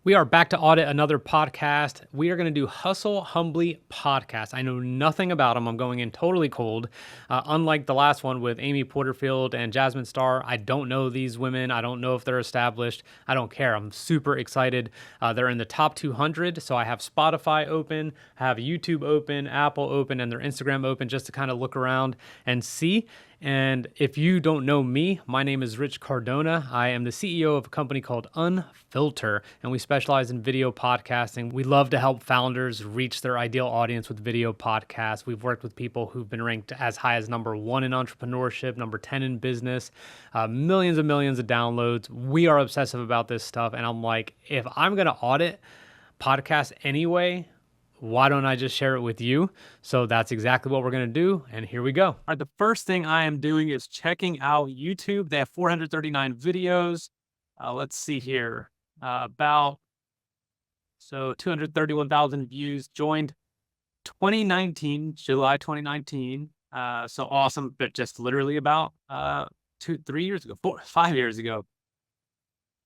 We are back to Audit, another podcast. We are going to do Hustle Humbly podcast. I know nothing about them. I'm going in totally cold. Unlike the last one with Amy Porterfield and Jasmine Starr, I don't know these women. I don't know if they're established. I don't care. I'm super excited. They're in the top 200. So I have Spotify open, I have YouTube open, Apple open, and their Instagram open just to kind of look around and see. And if you don't know me, my name is Rich Cardona. I am the CEO of a company called Unfilter, and we specialize in video podcasting. We love to help founders reach their ideal audience with video podcasts. We've worked with people who've been ranked as high as #1 in entrepreneurship, #10 in business, millions and millions of downloads. We are obsessive about this stuff, and I'm like, if I'm going to audit podcasts anyway, why don't I just share it with you? So that's exactly what we're going to do. And here we go. All right. The first thing I am doing is checking out YouTube. They have 439 videos. Let's see here. 231,000 views. Joined 2019, July 2019. So awesome. But just literally about 5 years ago.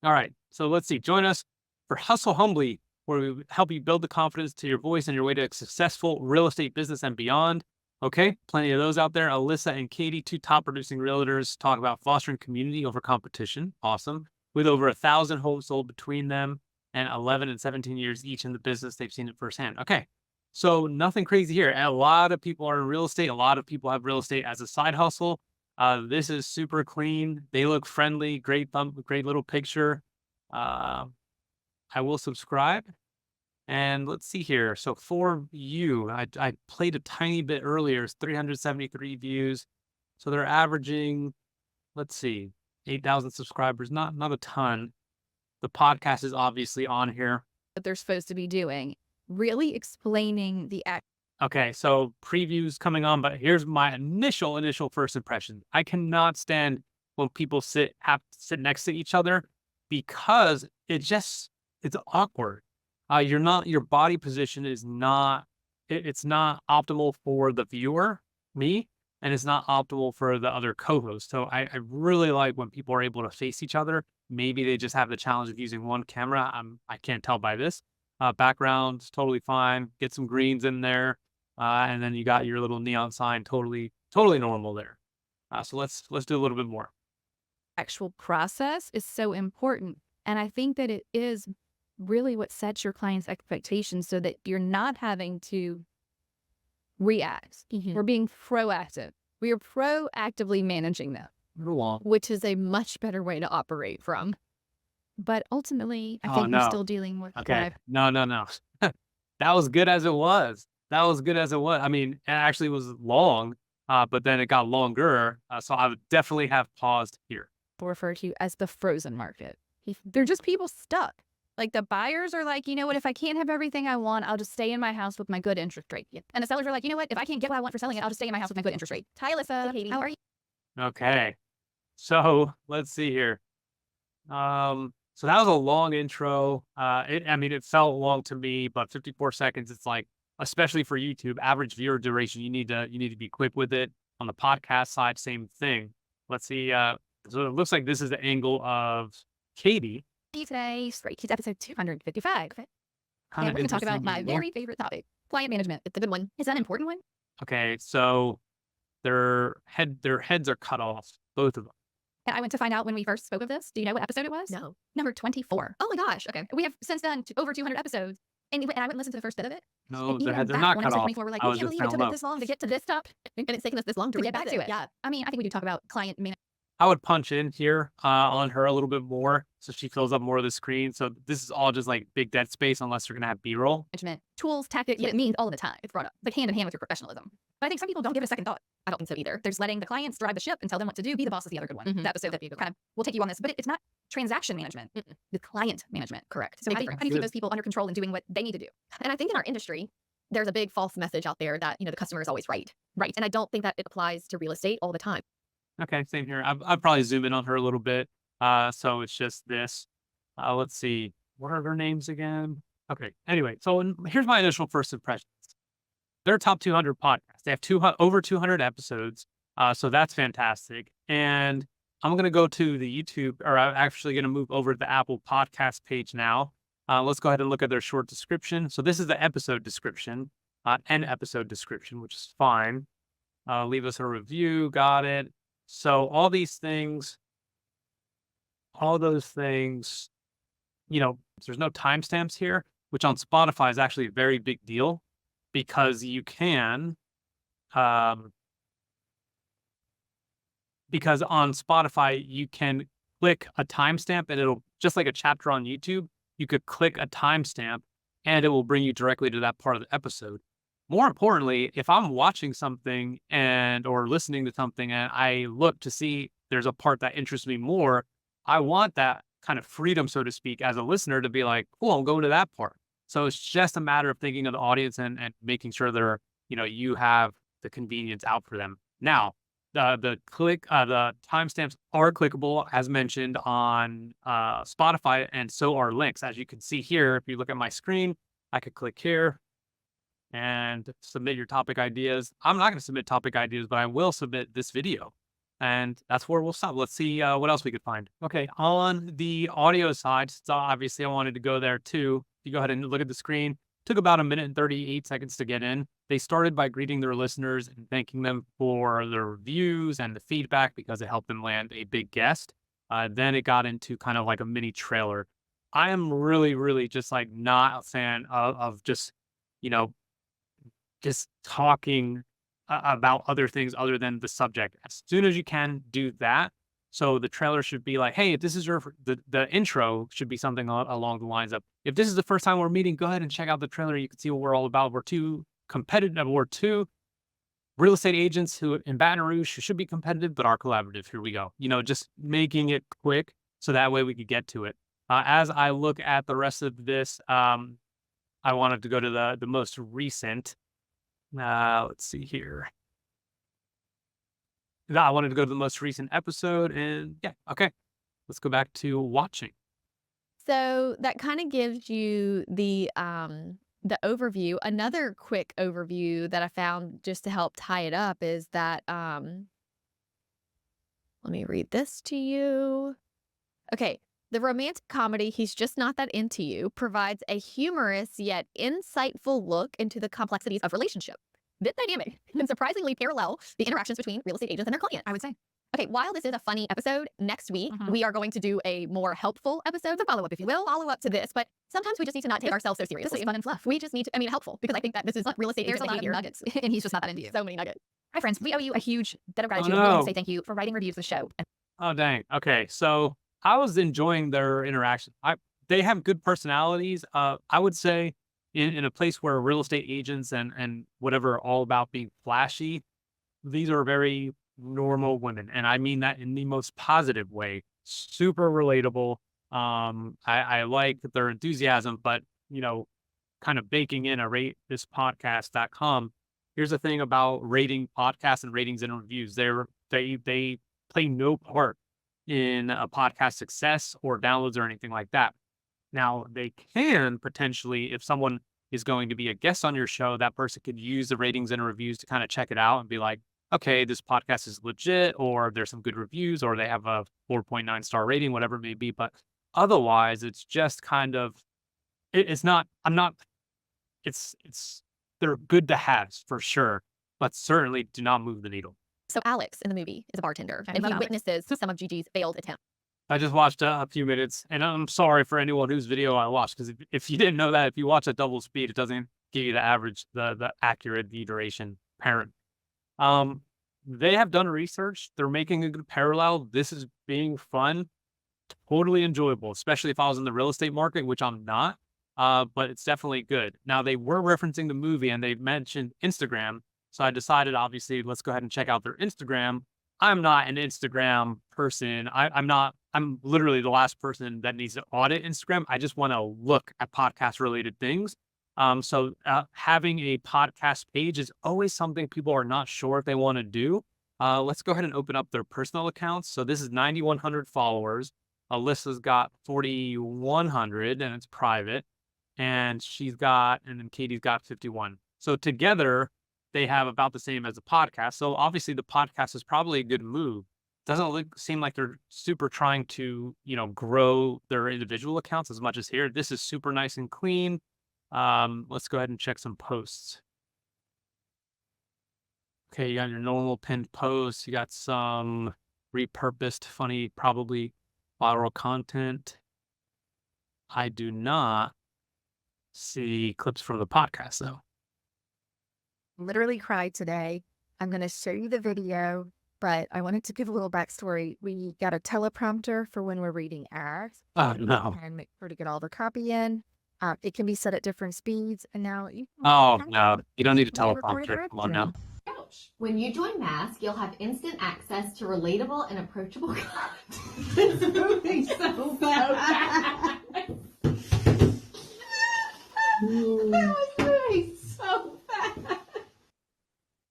All right. So let's see. Join us for Hustle Humbly, where we help you build the confidence to your voice and your way to a successful real estate business and beyond. Okay, plenty of those out there. Alyssa and Katie, two top producing realtors, talk about fostering community over competition. Awesome. With over 1,000 homes sold between them and 11 and 17 years each in the business, they've seen it firsthand. Okay, so nothing crazy here. A lot of people are in real estate. A lot of people have real estate as a side hustle. This is super clean. They look friendly. Great little picture. I will subscribe. And let's see here. So for you, I played a tiny bit earlier. It's 373 views. So they're averaging, let's see, 8,000 subscribers. Not a ton. The podcast is obviously on here. That they're supposed to be doing, really explaining the act. Okay, so previews coming on, but here's my initial first impression. I cannot stand when people sit next to each other because it's awkward. Your body position is not, it's not optimal for the viewer, me, and it's not optimal for the other co-host. So I really like when people are able to face each other. Maybe they just have the challenge of using one camera. I can't tell by this. Background's totally fine. Get some greens in there. And then you got your little neon sign, totally normal there. So let's do a little bit more. Actual process is so important. And I think that it is really what sets your client's expectations so that you're not having to react. We're being proactive. We are proactively managing them, which is a much better way to operate from. But ultimately, I think we're still dealing with. Okay. No. That was good as it was. I mean, it actually was long, but then it got longer. So I would definitely have paused here. Refer to as the frozen market. They're just people stuck. Like the buyers are like, you know what, if I can't have everything I want, I'll just stay in my house with my good interest rate. And the sellers are like, you know what, if I can't get what I want for selling it, I'll just stay in my house with my good interest rate. Hi, Alyssa. Hey, Katie. How are you? Okay. So let's see here. So that was a long intro. It felt long to me, but 54 seconds, it's like, especially for YouTube, average viewer duration, you need to be quick with it. On the podcast side, same thing. Let's see. So it looks like this is the angle of Katie. Today, Straight Kids episode 255. And we're going to talk about my very favorite topic, client management. It's a good one. It's an important one. Okay, so their heads are cut off, both of them. And I went to find out when we first spoke of this. Do you know what episode it was? No. Number 24. Oh my gosh. Okay. We have since then over 200 episodes. And I went and listened to the first bit of it. No, they're not cut off. We're like, we can't believe it took us this long to get to this stop. And it's taken us this long to get back to it. Yeah. I mean, I think we do talk about client management. I would punch in here on her a little bit more so she fills up more of the screen. So this is all just like big dead space unless you're going to have B-roll. Management, tools, tactics, what it means all of the time. It's brought up, like hand in hand with your professionalism. But I think some people don't give it a second thought. I don't think so either. There's letting the clients drive the ship and tell them what to do. Be the boss is the other good one. The episode that kind of, we'll take you on this, but it's not transaction management. The client management. Correct. So how do you keep those people under control and doing what they need to do? And I think in our industry, there's a big false message out there that, the customer is always right. Right. And I don't think that it applies to real estate all the time. Okay, same here. I'd probably zoom in on her a little bit. So it's just this. Let's see. What are their names again? Okay. Anyway, so here's my initial first impressions. They're top 200 podcasts. They have over 200 episodes. So that's fantastic. And I'm going to go to the YouTube, or I'm actually going to move over to the Apple podcast page now. Let's go ahead and look at their short description. So this is the episode description, an episode description, which is fine. Leave us a review. Got it. So all these things, all those things, there's no timestamps here, which on Spotify is actually a very big deal because you can, because on Spotify, you can click a timestamp and it'll, just like a chapter on YouTube, you could click a timestamp and it will bring you directly to that part of the episode. More importantly, if I'm watching something or listening to something and I look to see there's a part that interests me more, I want that kind of freedom, so to speak, as a listener to be like, cool, I'm going to that part. So it's just a matter of thinking of the audience and making sure you have the convenience out for them. Now, the timestamps are clickable as mentioned on Spotify, and so are links. As you can see here, if you look at my screen, I could click here and submit your topic ideas. I'm not going to submit topic ideas, but I will submit this video. And that's where we'll stop. Let's see what else we could find. Okay, on the audio side, so obviously I wanted to go there too. If you go ahead and look at the screen, took about 1 minute and 38 seconds to get in. They started by greeting their listeners and thanking them for their reviews and the feedback because it helped them land a big guest. Then it got into kind of like a mini trailer. I am really, really just like not a fan of just, just talking about other things other than the subject. As soon as you can, do that. So the trailer should be like, hey, if this is the intro should be something along the lines of, if this is the first time we're meeting, go ahead and check out the trailer. You can see what we're all about. We're two competitive, we're two real estate agents who in Baton Rouge who should be competitive, but are collaborative. Here we go. Just making it quick so that way we could get to it. As I look at the rest of this, I wanted to go to the most recent. Let's see here. I wanted to go to the most recent episode and yeah, okay. Let's go back to watching. So that kind of gives you the overview. Another quick overview that I found just to help tie it up is that let me read this to you. Okay. The romantic comedy, He's Just Not That Into You, provides a humorous yet insightful look into the complexities of relationship. This dynamic can surprisingly parallel the interactions between real estate agents and their client, I would say. Okay, while this is a funny episode, next week we are going to do a more helpful episode, the follow-up, if you will, follow up to this. But sometimes we just need to not take ourselves so seriously. This is fun and fluff. We just need to, helpful, because I think that this is real estate agent behavior. There's a lot of nuggets, and He's Just Not That Into You. So many nuggets. Hi, friends. We owe you a huge debt of gratitude. Oh, We want no. to say thank you for writing reviews of the show. Oh, dang. Okay. So I was enjoying their interaction. They have good personalities. I would say in a place where real estate agents and whatever are all about being flashy, these are very normal women. And I mean that in the most positive way. Super relatable. I like their enthusiasm, but kind of baking in a ratethispodcast.com. Here's the thing about rating podcasts and ratings and reviews. They play no part in a podcast success or downloads or anything like that. Now, they can potentially, if someone is going to be a guest on your show, that person could use the ratings and reviews to kind of check it out and be like, okay, this podcast is legit, or there's some good reviews, or they have a 4.9 star rating, whatever it may be. But otherwise, it's just kind of, they're good to have for sure, but certainly do not move the needle. So Alex in the movie is a bartender, and he witnesses some of Gigi's failed attempts. I just watched a few minutes, and I'm sorry for anyone whose video I watched, because if you didn't know that, if you watch at double speed, it doesn't give you the average, the accurate view duration parent. They have done research. They're making a good parallel. This is being fun, totally enjoyable, especially if I was in the real estate market, which I'm not. But it's definitely good. Now, they were referencing the movie and they mentioned Instagram. So I decided, obviously, let's go ahead and check out their Instagram. I'm not an Instagram person. I'm literally the last person that needs to audit Instagram. I just want to look at podcast related things. So having a podcast page is always something people are not sure if they want to do. Let's go ahead and open up their personal accounts. So this is 9,100 followers. Alyssa's got 4,100 and it's private. And then Katie's got 51. So together they have about the same as the podcast. So obviously the podcast is probably a good move. seem like they're super trying to, grow their individual accounts as much as here. This is super nice and clean. Let's go ahead and check some posts. Okay, you got your normal pinned posts. You got some repurposed, funny, probably viral content. I do not see clips from the podcast, though. Literally cried today. I'm going to show you the video, but I wanted to give a little backstory. We got a teleprompter for when we're reading ads. Oh, no. And make sure to get all the copy in. It can be set at different speeds. And now you Oh, no. You don't need a Record teleprompter. Come on now. When you join Mask, you'll have instant access to relatable and approachable content. It's moving so fast. That was moving so fast.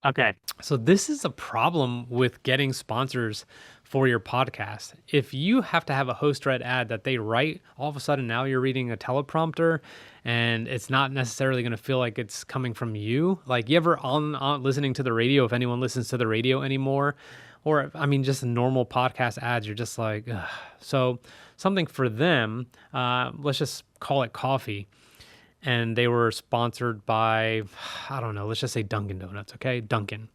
Okay. So this is a problem with getting sponsors for your podcast. If you have to have a host read ad that they write, all of a sudden now you're reading a teleprompter and it's not necessarily going to feel like it's coming from you. Like, you ever on listening to the radio, if anyone listens to the radio anymore, or I mean just normal podcast ads, you're just like, ugh. So something for them, let's just call it coffee. And they were sponsored by, I don't know, let's just say Dunkin' Donuts, okay? Dunkin'.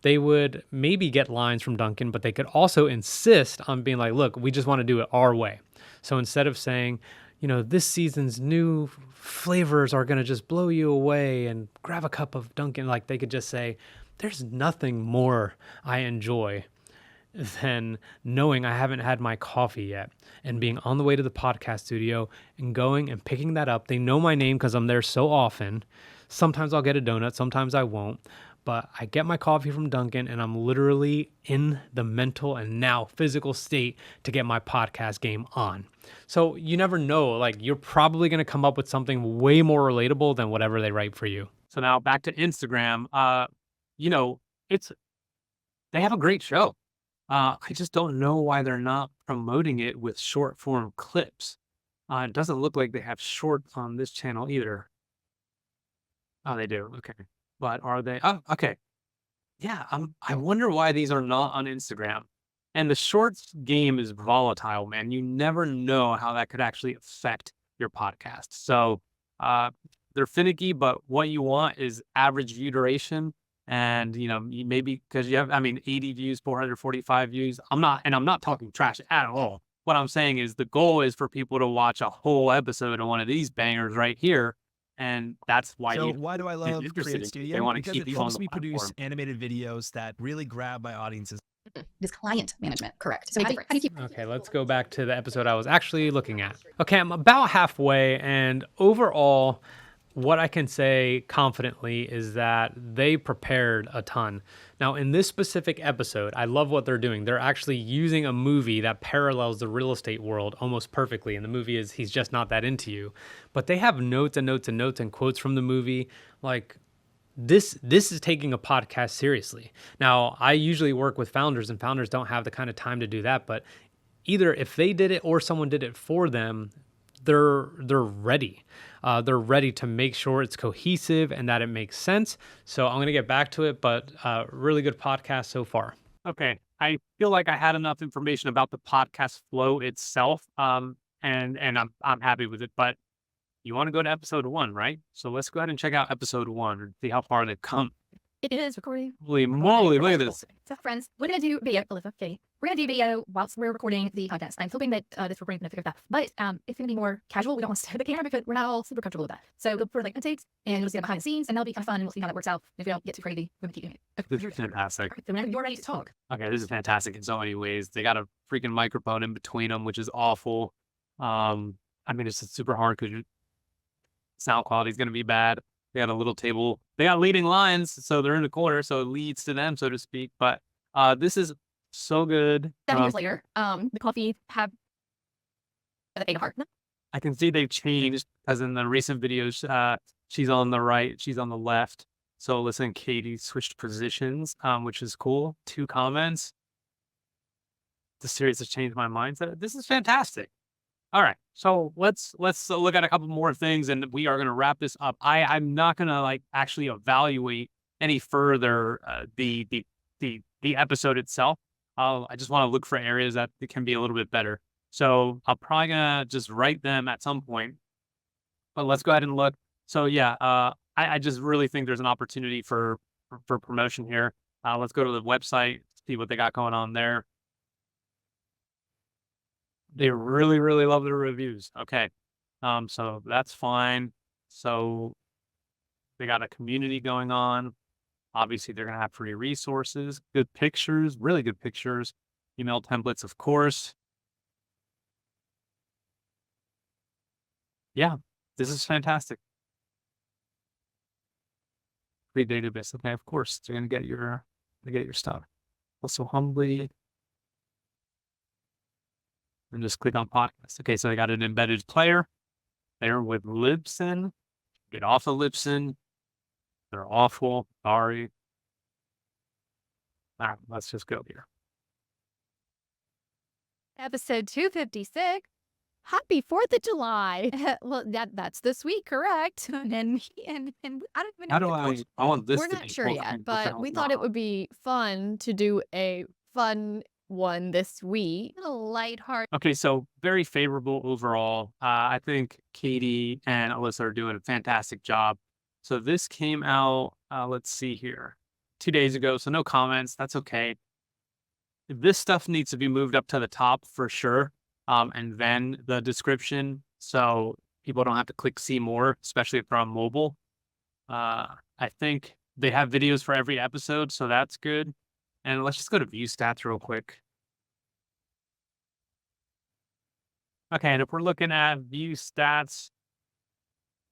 They would maybe get lines from Dunkin', but they could also insist on being like, look, we just want to do it our way. So instead of saying, this season's new flavors are going to just blow you away and grab a cup of Dunkin', like they could just say, there's nothing more I enjoy than knowing I haven't had my coffee yet and being on the way to the podcast studio and going and picking that up. They know my name because I'm there so often. Sometimes I'll get a donut, sometimes I won't. But I get my coffee from Dunkin' and I'm literally in the mental and now physical state to get my podcast game on. So you never know, like you're probably going to come up with something way more relatable than whatever they write for you. So now back to Instagram. They have a great show. I just don't know why they're not promoting it with short form clips. It doesn't look like they have shorts on this channel either. Oh, they do. Okay. But are they? Oh, okay. Yeah. I wonder why these are not on Instagram. And the shorts game is volatile, man. You never know how that could actually affect your podcast. So they're finicky, but what you want is average view duration. And, maybe because you have, 80 views, 445 views. I'm not talking trash at all. What I'm saying is the goal is for people to watch a whole episode of one of these bangers right here. And that's why. So why do I love Creative Studio? They want to because keep it you on helps the me platform. produce animated videos that really grab my audiences. This client management, correct. So how do you keep Okay, let's go back to the episode I was actually looking at. Okay, I'm about halfway, and overall, what I can say confidently is that they prepared a ton. Now, in this specific episode, I love what they're doing. They're actually using a movie that parallels the real estate world almost perfectly. And the movie is He's Just Not That Into You. But they have notes and notes and notes and quotes from the movie. Like, this is taking a podcast seriously. Now, I usually work with founders, and founders don't have the kind of time to do that. But either if they did it or someone did it for them, they're ready. They're ready to make sure it's cohesive and that it makes sense. So I'm going to get back to it, but really good podcast so far. Okay. I feel like I had enough information about the podcast flow itself. And I'm happy with it, but you want to go to episode 1, right? So let's go ahead and check out episode 1 and see how far they've come. It is recording. Holy moly, look at this. So friends, we're going to do video, Alyssa, Katie. We're going to do video whilst we're recording the podcast. I'm hoping that this will bring benefit of that. But it's going to be more casual. We don't want to stare at the camera because we're not all super comfortable with that. So we'll put like takes and we'll see behind the scenes and that'll be kind of fun and we'll see how that works out. If we don't get too crazy, we're going to keep doing it. This is fantastic. So whenever you're ready to talk. Okay, this is fantastic in so many ways. They got a freaking microphone in between them, which is awful. It's just super hard because your sound quality is going to be bad. They got a little table. They got leading lines, so they're in the corner, so it leads to them, so to speak. But this is so good. 7 years later, the coffee have a heart. I can see they've changed because in the recent videos, she's on the right, she's on the left. So Alyssa and Katie switched positions, which is cool. 2 comments. The series has changed my mindset. This is fantastic. All right, so let's look at a couple more things, and we are going to wrap this up. I'm not going to actually evaluate any further the episode itself. I just want to look for areas that it can be a little bit better. So I'm probably gonna just write them at some point. But let's go ahead and look. So yeah, I just really think there's an opportunity for promotion here. Let's go to the website, see what they got going on there. They really, really love the reviews. Okay. So that's fine. So they got a community going on. Obviously, they're going to have free resources, good pictures, really good pictures, email templates, of course. Yeah, this is fantastic. Free database. Okay, of course, they're going to get your stuff. Also, Humbly. And just click on podcast. Okay, so I got an embedded player there with Libsyn. Get off of Libsyn. They're awful. Sorry. All right, let's just go here. Episode 256. Happy 4th of July. Well, that's this week, correct? And I don't even How know. do I want this We're to not be sure full yet, time but professional we thought it now. would be fun to do a fun one this week. A lighthearted. Okay, so very favorable overall. I think Katie and Alyssa are doing a fantastic job. So this came out, let's see here, 2 days ago. So no comments. That's okay. This stuff needs to be moved up to the top for sure. And then the description, so people don't have to click see more, especially if they're on mobile. I think they have videos for every episode, so that's good. And let's just go to view stats real quick. Okay, and if we're looking at view stats,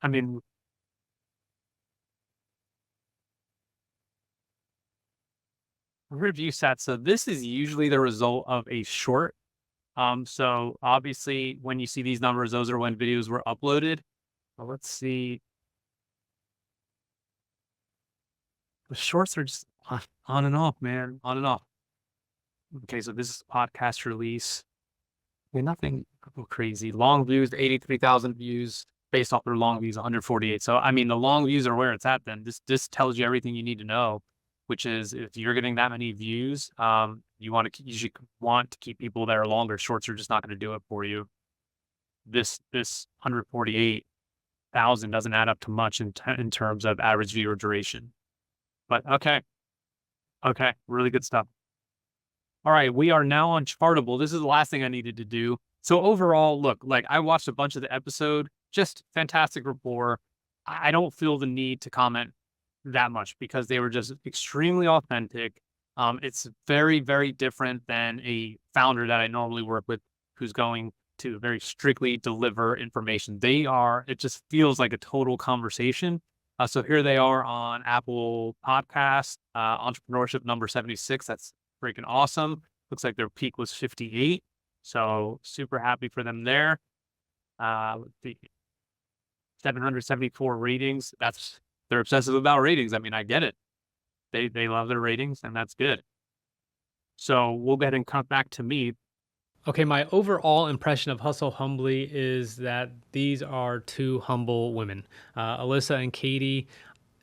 I mean, review stats. So this is usually the result of a short. So obviously when you see these numbers, those are when videos were uploaded. Well, let's see. The shorts are just on and off, man, on and off. Okay, so this is a podcast release. Okay, nothing crazy. Long views, 83,000 views based off their long views, 148. So, I mean, the long views are where it's at then. This tells you everything you need to know, which is if you're getting that many views, you should want to keep people that are longer. Shorts are just not going to do it for you. This 148,000 doesn't add up to much in terms of average viewer duration. But okay, really good stuff. All right, we are now on Chartable. This is the last thing I needed to do. So overall, look, like I watched a bunch of the episode, just fantastic rapport. I don't feel the need to comment that much because they were just extremely authentic. It's very, very different than a founder that I normally work with who's going to very strictly deliver information. It just feels like a total conversation. So here they are on Apple Podcast, Entrepreneurship number 76. That's freaking awesome. Looks like their peak was 58. So super happy for them there. The 774 ratings. They're obsessive about ratings. I mean, I get it. They love their ratings and that's good. So we'll go ahead and cut back to me. Okay, my overall impression of Hustle Humbly is that these are two humble women. Alyssa and Katie,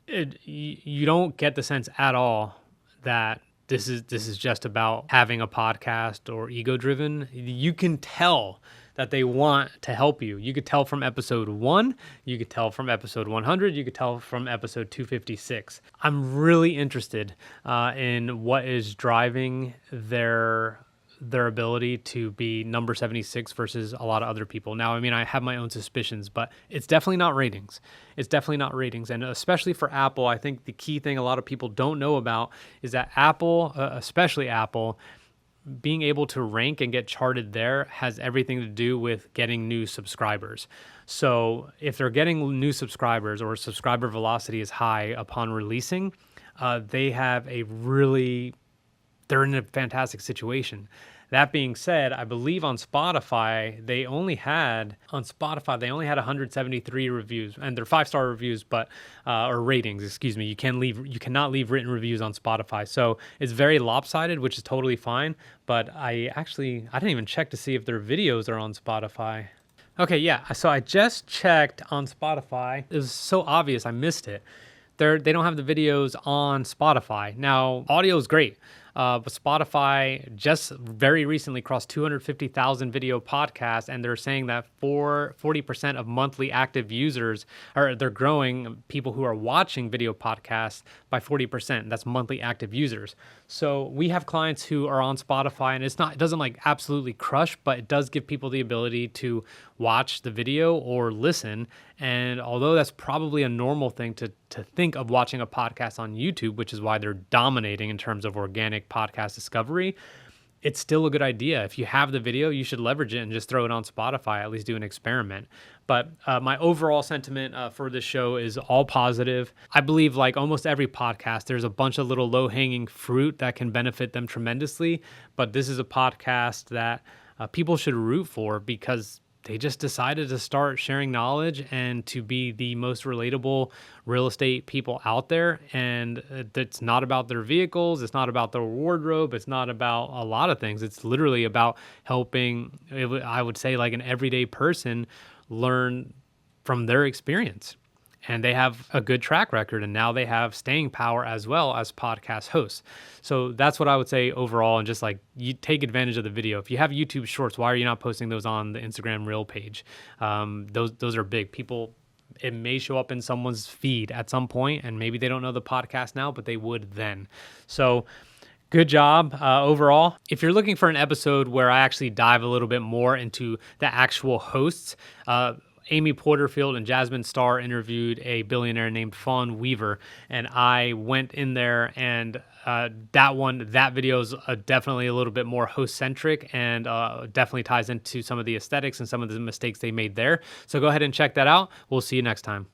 you don't get the sense at all that this is just about having a podcast or ego-driven. You can tell that they want to help you. You could tell from episode 1, you could tell from episode 100, you could tell from episode 256. I'm really interested in what is driving their ability to be number 76 versus a lot of other people. Now, I mean, I have my own suspicions, but it's definitely not ratings. It's definitely not ratings. And especially for Apple, I think the key thing a lot of people don't know about is that Apple, especially Apple, being able to rank and get charted there has everything to do with getting new subscribers. So if they're getting new subscribers or subscriber velocity is high upon releasing, they're in a fantastic situation. That being said, I believe on Spotify, they only had 173 reviews, and they're 5-star reviews, or ratings, excuse me. You cannot leave written reviews on Spotify. So it's very lopsided, which is totally fine. But I didn't even check to see if their videos are on Spotify. Okay, yeah. So I just checked on Spotify. It was so obvious I missed it. They don't have the videos on Spotify. Now, audio is great. But Spotify just very recently crossed 250,000 video podcasts, and they're saying that 40% of monthly active users, or they're growing people who are watching video podcasts by 40%. That's monthly active users. So we have clients who are on Spotify, and it doesn't like absolutely crush, but it does give people the ability to watch the video or listen. And although that's probably a normal thing to think of watching a podcast on YouTube, which is why they're dominating in terms of organic podcast discovery, it's still a good idea. If you have the video, you should leverage it and just throw it on Spotify, at least do an experiment. But my overall sentiment for this show is all positive. I believe like almost every podcast, there's a bunch of little low-hanging fruit that can benefit them tremendously. But this is a podcast that people should root for because they just decided to start sharing knowledge and to be the most relatable real estate people out there. And it's not about their vehicles. It's not about their wardrobe. It's not about a lot of things. It's literally about helping, I would say, like an everyday person learn from their experience. And they have a good track record, and now they have staying power as well as podcast hosts. So that's what I would say overall, and just like you take advantage of the video. If you have YouTube Shorts, why are you not posting those on the Instagram Reel page? Those are big. People, it may show up in someone's feed at some point, and maybe they don't know the podcast now, but they would then. So good job overall. If you're looking for an episode where I actually dive a little bit more into the actual hosts, Amy Porterfield and Jasmine Starr interviewed a billionaire named Fawn Weaver, and I went in there, and that video is definitely a little bit more host-centric and definitely ties into some of the aesthetics and some of the mistakes they made there. So go ahead and check that out. We'll see you next time.